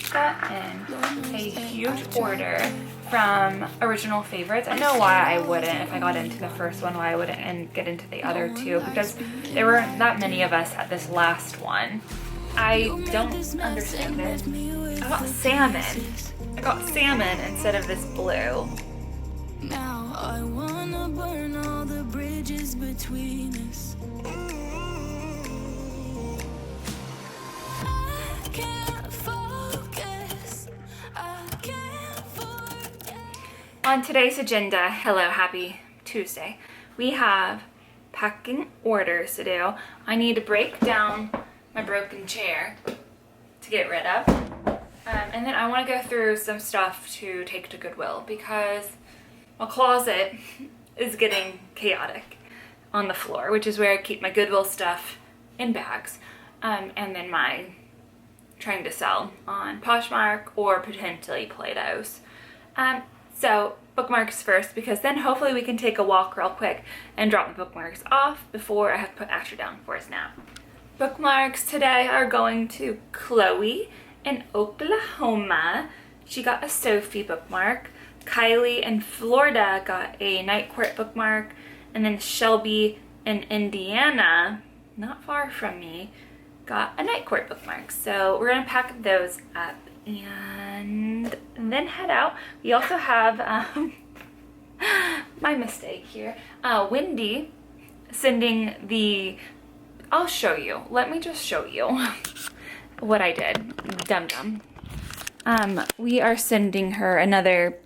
just got in a huge order from Original Favorites. I know why I wouldn't, if I got into the first one, why I wouldn't and get into the other two, because there weren't that many of us at this last one. I don't understand it. I got salmon. I got salmon instead of this blue. Now I wanna burn all the bridges between us. I can't focus. I can't forget. On today's agenda, hello, happy Tuesday, we have packing orders to do. I need to break down my broken chair to get rid of. And then I want to go through some stuff to take to Goodwill because my closet is getting chaotic on the floor, which is where I keep my Goodwill stuff in bags, and then my trying to sell on Poshmark or potentially Play-Dohs. So bookmarks first, because then hopefully we can take a walk real quick and drop the bookmarks off before I have to put Asher down for his nap. Bookmarks today are going to Chloe in Oklahoma. She got a Sophie bookmark. Kylie in Florida got a Night Court bookmark, and then Shelby in Indiana, not far from me, got a Night Court bookmark. So we're gonna pack those up and then head out. We also have my mistake here, Wendy sending the, I'll show you, let me just show you what I did, dum-dum. We are sending her another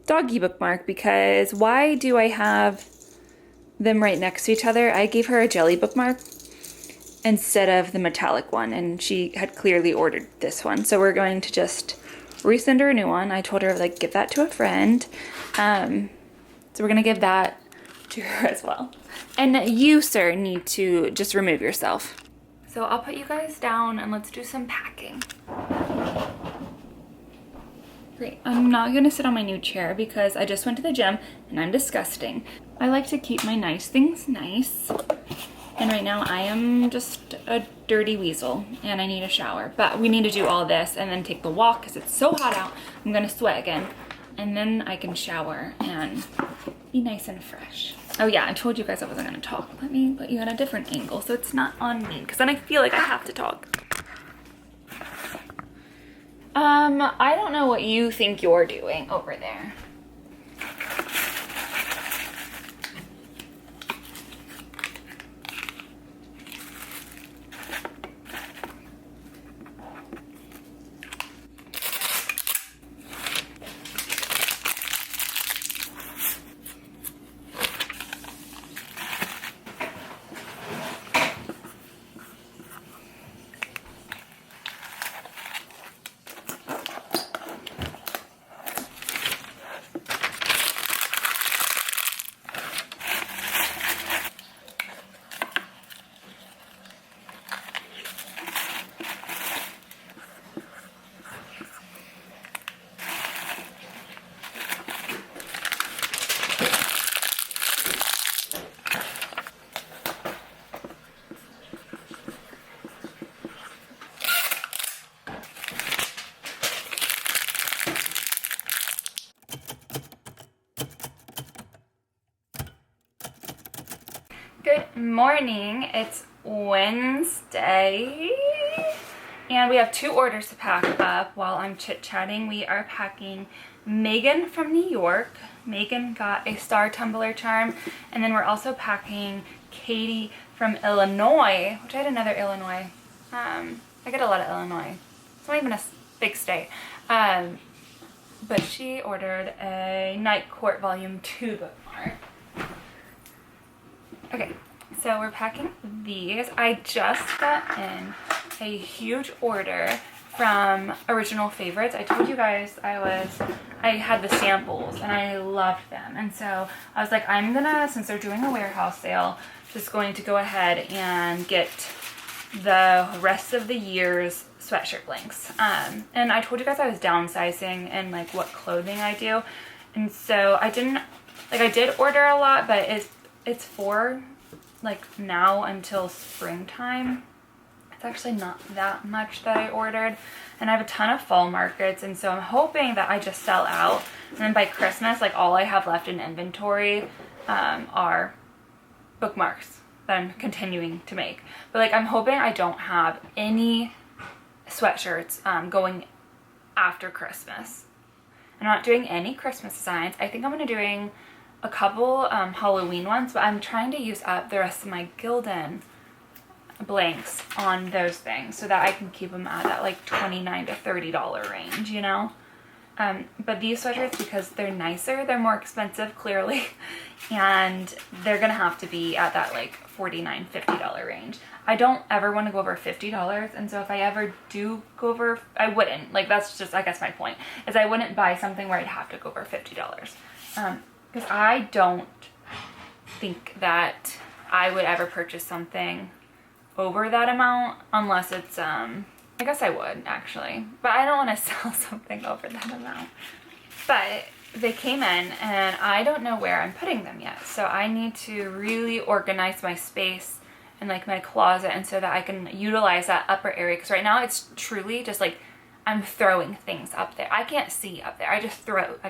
doggy bookmark because why do I have them right next to each other? I gave her a jelly bookmark instead of the metallic one, and she had clearly ordered this one. So we're going to just resend her a new one. I told her, like, give that to a friend. So we're gonna give that to her as well. And you, sir, need to just remove yourself. So I'll put you guys down and let's do some packing. Great. I'm not gonna sit on my new chair because I just went to the gym and I'm disgusting. I like to keep my nice things nice. And right now I am just a dirty weasel and I need a shower. But we need to do all this and then take the walk because it's so hot out. I'm gonna sweat again. And then I can shower and be nice and fresh. Oh yeah, I told you guys I wasn't gonna talk. Let me put you at a different angle so it's not on me, because then I feel like I have to talk. I don't know what you think you're doing over there. Good morning, it's Wednesday, and we have 2 orders to pack up while I'm chit-chatting. We are packing Megan from New York. Megan got a star tumbler charm, and then we're also packing Katie from Illinois, which I had another Illinois. I get a lot of Illinois. It's not even a big state. But she ordered a Night Court Volume 2 bookmark. Okay, so we're packing these. I just got in a huge order from Original Favorites. I told you guys I had the samples and I loved them. And so I was like, I'm gonna, since they're doing a warehouse sale, just going to go ahead and get the rest of the year's sweatshirt blanks. And I told you guys I was downsizing and like what clothing I do. And so I did order a lot, but it's for like now until springtime. It's actually not that much that I ordered. And I have a ton of fall markets, and so I'm hoping that I just sell out. And then by Christmas, like all I have left in inventory are bookmarks that I'm continuing to make. But like I'm hoping I don't have any sweatshirts going after Christmas. I'm not doing any Christmas designs. I think I'm gonna doing a couple Halloween ones, but I'm trying to use up the rest of my Gildan blanks on those things so that I can keep them at that like $29 to $30 range, you know? But these sweatshirts, because they're nicer, they're more expensive, clearly, and they're gonna have to be at that like $49, $50 range. I don't ever want to go over $50, and so if I ever do go over, I wouldn't. Like, that's just, I guess my point, is I wouldn't buy something where I'd have to go over $50. Because I don't think that I would ever purchase something over that amount unless it's, I guess I would, actually. But I don't want to sell something over that amount. But they came in, and I don't know where I'm putting them yet. So I need to really organize my space and like my closet, and so that I can utilize that upper area. Because right now it's truly just like I'm throwing things up there. I can't see up there. I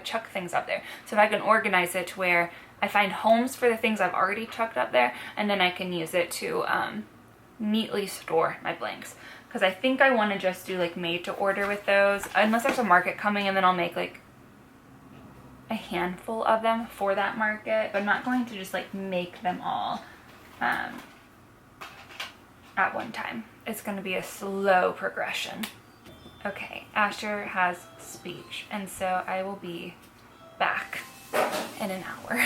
chuck things up there. So if I can organize it to where I find homes for the things I've already chucked up there, and then I can use it to neatly store my blanks. Because I think I want to just do like made to order with those, unless there's a market coming, and then I'll make like a handful of them for that market. But I'm not going to just like make them all at one time. It's going to be a slow progression. Okay, Asher has speech, and so I will be back in an hour.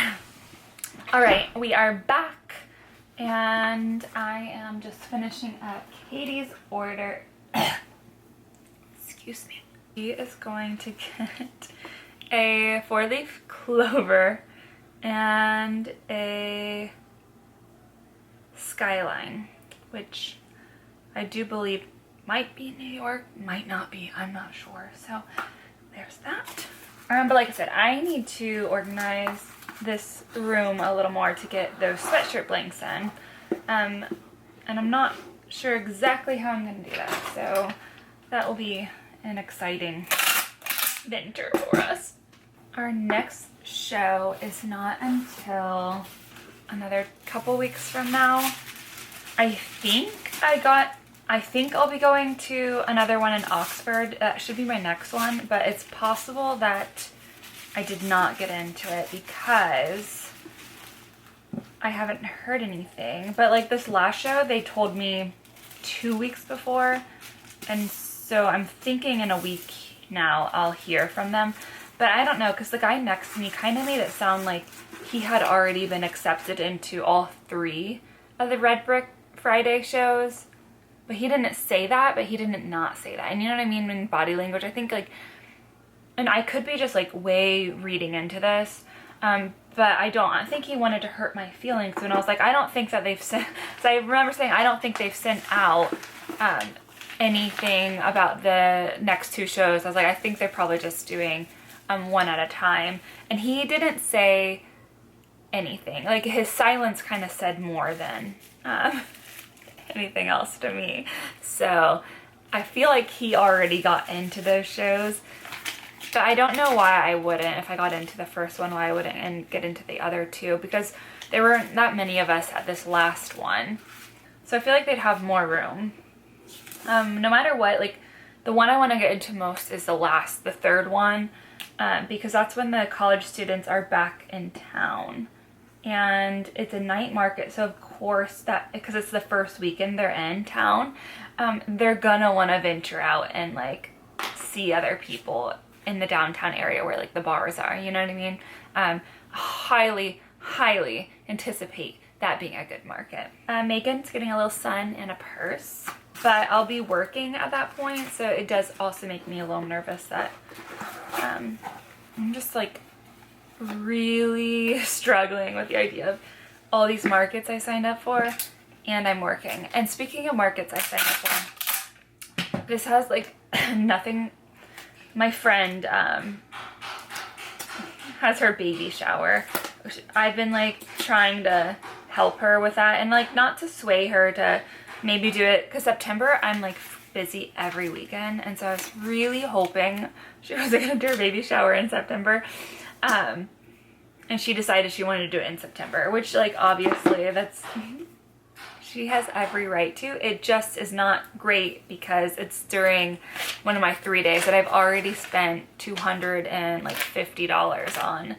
All right, we are back, and I am just finishing up Katie's order. Excuse me. She is going to get a 4-leaf clover and a skyline, which I do believe might be New York, might not be, I'm not sure. So there's that. But like I said, I need to organize this room a little more to get those sweatshirt blanks in. And I'm not sure exactly how I'm going to do that. So that will be an exciting venture for us. Our next show is not until another couple weeks from now. I think I'll be going to another one in Oxford. That should be my next one, but it's possible that I did not get into it because I haven't heard anything. But like this last show, they told me 2 weeks before, and so I'm thinking in a week now I'll hear from them. But I don't know, because the guy next to me kind of made it sound like he had already been accepted into all 3 of the Red Brick Friday shows. But he didn't say that, but he didn't not say that. And you know what I mean in body language? I think like, and I could be just like way reading into this, but I don't. I think he wanted to hurt my feelings. And I was like, I don't think that they've sent, so I remember saying, I don't think they've sent out anything about the next 2 shows. I was like, I think they're probably just doing one at a time. And he didn't say anything. Like his silence kind of said more than anything else to me. So I feel like he already got into those shows, but I don't know why I wouldn't. If I got into the first one, why I wouldn't and get into the other 2, because there weren't that many of us at this last one. So I feel like they'd have more room. No matter what, like the one I want to get into most is the 3rd one, because that's when the college students are back in town. And it's a night market, so of course that, because it's the first weekend they're in town, they're gonna want to venture out and like see other people in the downtown area where like the bars are, you know what I mean? Highly anticipate that being a good market. Megan's getting a little sun and a purse, but I'll be working at that point, so it does also make me a little nervous that I'm just like really struggling with the idea of all these markets I signed up for, and I'm working. And speaking of markets I signed up for, this has like nothing. My friend has her baby shower. I've been like trying to help her with that, and like not to sway her to maybe do it, because September I'm like busy every weekend, and so I was really hoping she wasn't gonna do her baby shower in September. And she decided she wanted to do it in September, which, like, obviously that's, she has every right to. It just is not great because it's during one of my 3 days that I've already spent $250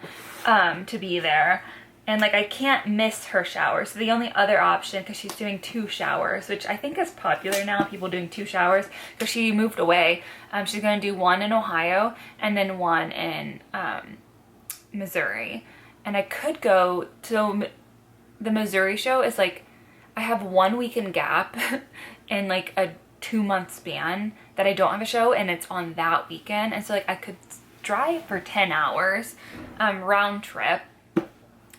on to be there. And like, I can't miss her shower. So the only other option, because she's doing 2 showers, which I think is popular now, people doing 2 showers, because she moved away. She's going to do one in Ohio and then one in Missouri. And I could go to the Missouri show is like, I have 1 weekend gap in like a 2-month span that I don't have a show, and it's on that weekend. And so like, I could drive for 10 hours round trip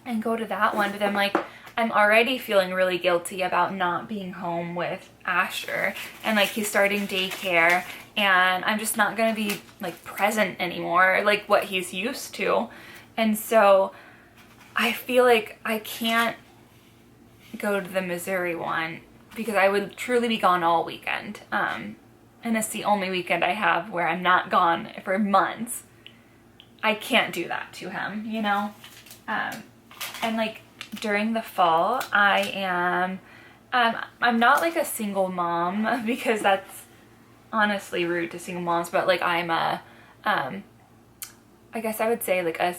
and go to that one, but I'm like, I'm already feeling really guilty about not being home with Asher, and like, he's starting daycare, and I'm just not gonna be like present anymore, like what he's used to. And so I feel like I can't go to the Missouri one because I would truly be gone all weekend, and it's the only weekend I have where I'm not gone for months. I can't do that to him, you know? And like, during the fall, I am, I'm not like a single mom, because that's honestly rude to single moms, but like, I'm a, I guess I would say like a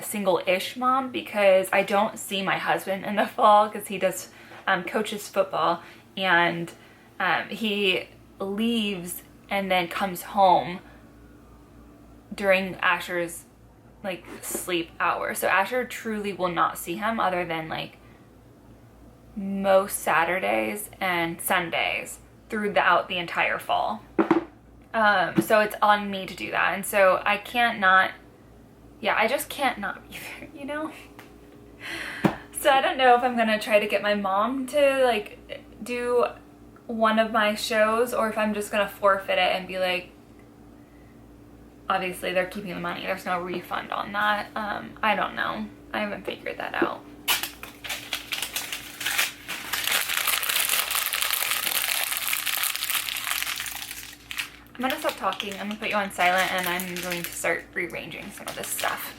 single-ish mom, because I don't see my husband in the fall because he does, coaches football, and he leaves and then comes home during Asher's like sleep hours. So Asher truly will not see him other than like most Saturdays and Sundays throughout the entire fall. So it's on me to do that. And so I can't not, yeah, I just can't not be there, you know? So I don't know if I'm gonna try to get my mom to like do one of my shows, or if I'm just gonna forfeit it and be like, obviously they're keeping the money, there's no refund on that. I don't know. I haven't figured that out. I'm gonna stop talking, I'm gonna put you on silent, and I'm going to start rearranging some of this stuff.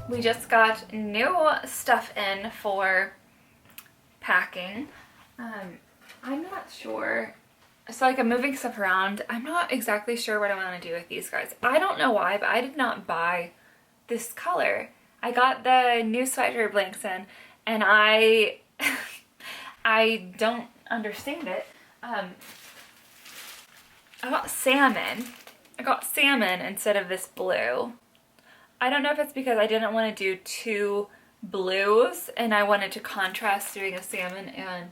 We just got new stuff in for packing. I'm not sure. So like, I'm moving stuff around. I'm not exactly sure what I want to do with these guys. I don't know why, but I did not buy this color. I got the new sweatshirt blanks in, and I don't understand it. I got salmon. I got salmon instead of this blue. I don't know if it's because I didn't want to do 2 blues and I wanted to contrast doing a salmon and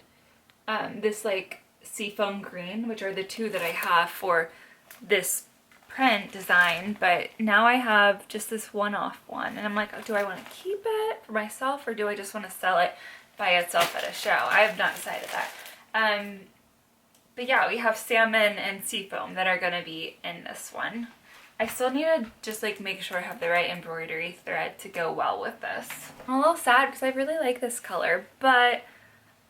this like seafoam green, which are the 2 that I have for this print design. But now I have just this one-off one, and I'm like, oh, do I want to keep it for myself, or do I just want to sell it by itself at a show? I have not decided that. But yeah, we have salmon and seafoam that are going to be in this one. I still need to just like make sure I have the right embroidery thread to go well with this. I'm a little sad because I really like this color, but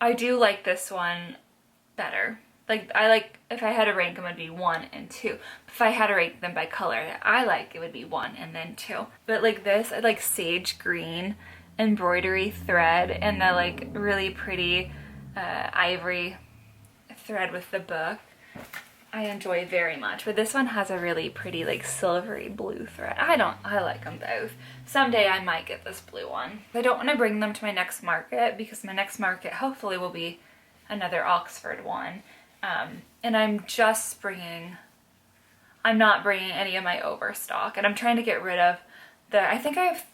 I do like this one better. Like, I like, if I had to rank them, it'd be 1 and 2. If I had to rank them by color that I like, it would be 1 and then 2. But like this, I like sage green embroidery thread and the like really pretty ivory thread with the book. I enjoy very much, but this one has a really pretty like silvery blue thread. I like them both. Someday I might get this blue one. I don't want to bring them to my next market because my next market hopefully will be another Oxford one. And I'm not bringing any of my overstock, and I'm trying to get rid of I think I have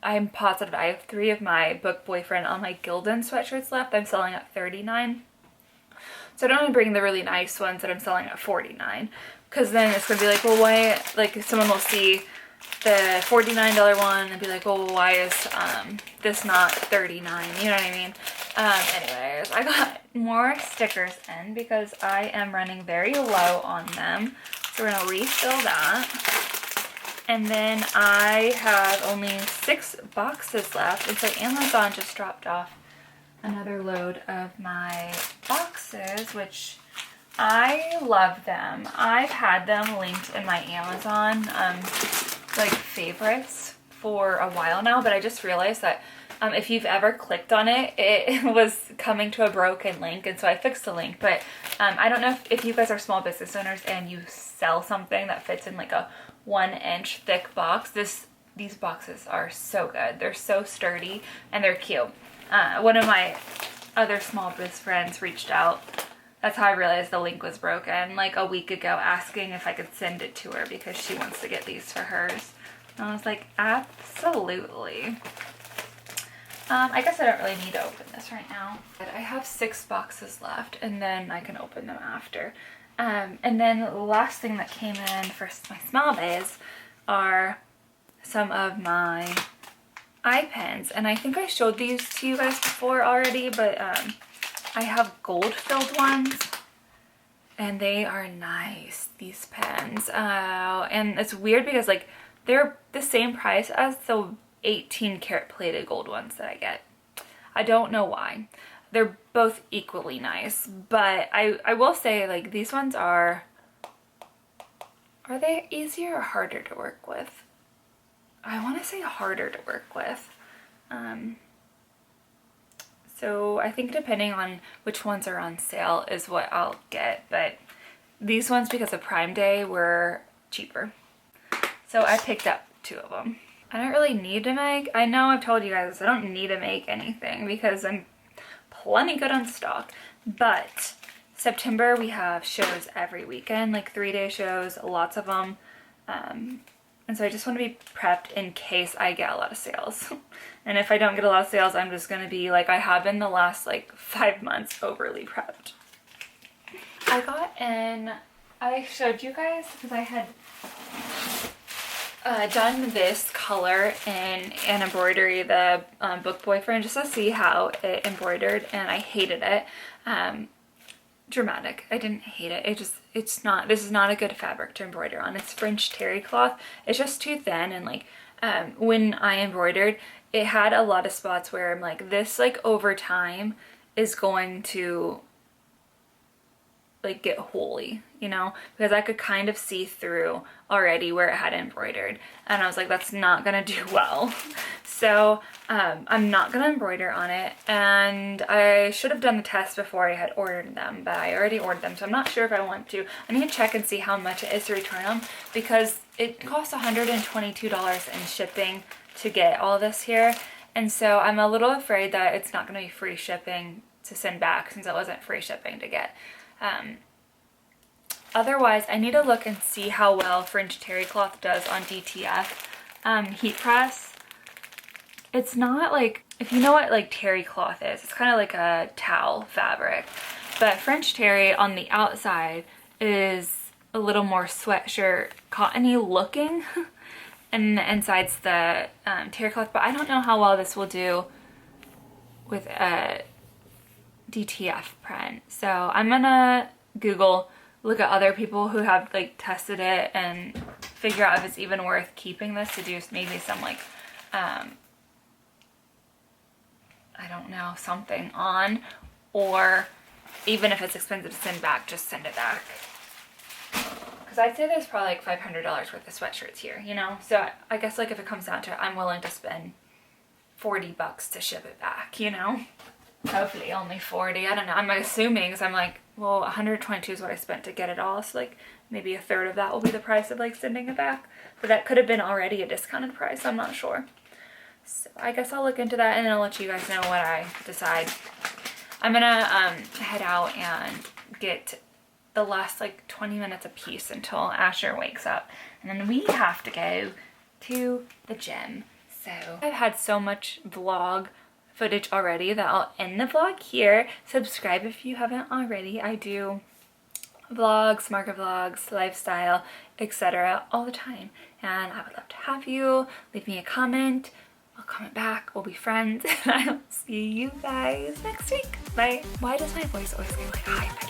I'm positive I have 3 of my Book Boyfriend on my Gildan sweatshirts left. I'm selling at $39. So I don't want to bring the really nice ones that I'm selling at $49, because then it's going to be like, well, why, like someone will see the $49 one and be like, well, why is this not $39? You know what I mean? Anyways, I got more stickers in because I am running very low on them. So we're going to refill that. And then I have only 6 boxes left. And so Amazon just dropped off another load of my boxes, which I love them. I've had them linked in my Amazon like favorites for a while now, but I just realized that if you've ever clicked on it, it was coming to a broken link, and so I fixed the link. But I don't know if you guys are small business owners and you sell something that fits in like a 1-inch thick box. These boxes are so good. They're so sturdy and they're cute. One of my other small biz friends reached out. That's how I realized the link was broken, like a week ago, asking if I could send it to her because she wants to get these for hers. And I was like, absolutely. I guess I don't really need to open this right now. But I have 6 boxes left, and then I can open them after. And then the last thing that came in for my small biz are some of my eye pens, and I think I showed these to you guys before already, but I have gold filled ones, and they are nice, these pens. And it's weird because like they're the same price as the 18 karat plated gold ones that I get. I don't know why. They're both equally nice, but I will say, like, these ones are they easier or harder to work with? I want to say harder to work with. So I think depending on which ones are on sale is what I'll get, but these ones, because of Prime Day, were cheaper. So I picked up 2 of them. I don't really need to make, I know I've told you guys I don't need to make anything because I'm plenty good on stock, but September we have shows every weekend, like 3-day shows, lots of them. And so I just want to be prepped in case I get a lot of sales. And if I don't get a lot of sales, I'm just going to be like I have been the last like 5 months, overly prepped. I got in, I showed you guys because I had done this color in an embroidery, the Book Boyfriend, just to see how it embroidered, and I hated it. Dramatic. I didn't hate it. This is not a good fabric to embroider on. It's French terry cloth. It's just too thin, and like when I embroidered, it had a lot of spots where I'm like, this like over time is going to like get holy, you know, because I could kind of see through already where it had embroidered, and I was like, that's not gonna do well. So I'm not gonna embroider on it, and I should have done the test before I had ordered them, but I already ordered them, so I'm not sure if I want to. I need to check and see how much it is to return them, because it costs $122 in shipping to get all this here, and so I'm a little afraid that it's not gonna be free shipping to send back, since it wasn't free shipping to get. Otherwise, I need to look and see how well French terry cloth does on DTF heat press. It's not like, if you know what like terry cloth is, it's kind of like a towel fabric, but French terry on the outside is a little more sweatshirt cottony looking, and the inside's the terry cloth. But I don't know how well this will do with a DTF print, so I'm gonna Google, look at other people who have like tested it and figure out if it's even worth keeping this to do maybe some like I don't know, something on, or even if it's expensive to send back, just send it back. Because I'd say there's probably like $500 worth of sweatshirts here, you know? So I guess like if it comes down to it, I'm willing to spend $40 to ship it back, you know? hopefully only 40. I don't know. I'm assuming, because I'm like, well, 122 is what I spent to get it all. So like maybe a third of that will be the price of like sending it back. But that could have been already a discounted price. I'm not sure. So I guess I'll look into that and then I'll let you guys know what I decide. I'm gonna head out and get the last like 20 minutes a piece until Asher wakes up. And then we have to go to the gym. So I've had so much vlog footage already that I'll end the vlog here. Subscribe if you haven't already. I do vlogs, market vlogs, lifestyle, etc. all the time. And I would love to have you. Leave me a comment. I'll comment back. We'll be friends. And I'll see you guys next week. Bye. Why does my voice always go like high pitched?